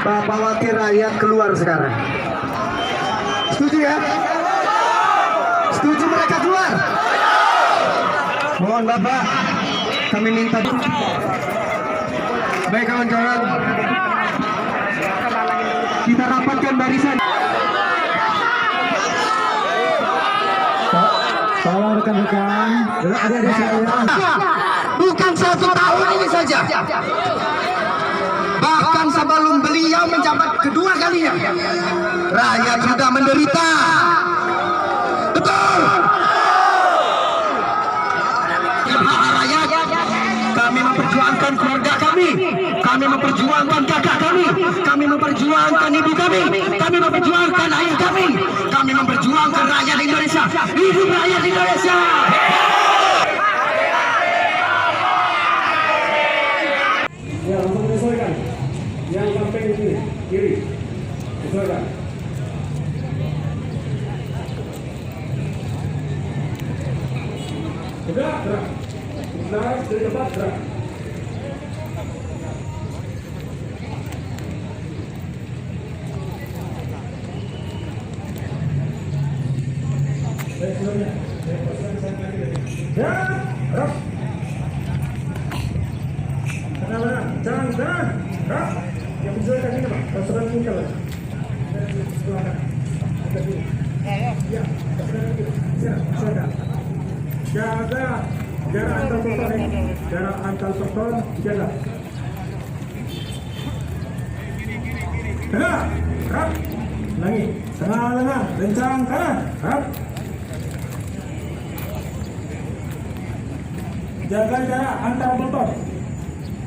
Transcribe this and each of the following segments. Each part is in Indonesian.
Bapak Wakil Rakyat keluar sekarang. Setuju ya? Setuju mereka keluar? Mohon Bapak, kami minta. Baik kawan-kawan, kita rapatkan barisan. Tolong rekan-rekan, adik-adik saya. Bukan 1 tahun ini saja. Bahkan sebelum beliau menjabat kedua kalinya, rakyat sudah menderita. Betul. Rakyat, kami memperjuangkan keluarga kami memperjuangkan kakak kami memperjuangkan ibu kami memperjuangkan ayah kami memperjuangkan rakyat Indonesia. Hidup rakyat Indonesia. Ya, langsung menyesuaikan. Yang samping di sini, kiri. Sesuaikan. Gerak, gerak. Gerak, dari tempat, gerak. Baik, sebelumnya. Ya, gerak. Benar-benar, jangan, gerak. Yang menyesuaikan ini Pak, terserah tinggal lagi. Silakan. Ya, terserah tinggal. Silakan. Jaga jarak antar personil ini. Jarak antar personil jaga. Gerak, gerak. Ulangi. Tengah lengan, rencang kanan. Gerak. Jaga jarak antar beton.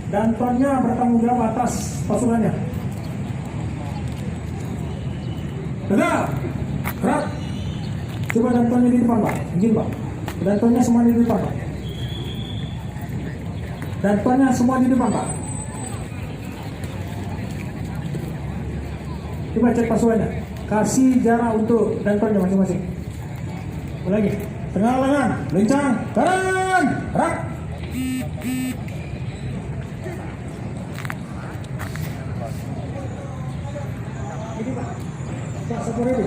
Dan tonnya bertanggung jawab atas pasukannya. Tegak, gerak. Coba dan tonnya di depan Pak, izin Pak. Dan tonnya semua di depan Pak. Dan tonnya semua di depan Pak. Coba cek pasukannya. Kasih jarak untuk dan tonnya masing-masing. Ulangi. Tengah lengan, lincang, kanan, gerak. Ini Pak, Pak Sapori.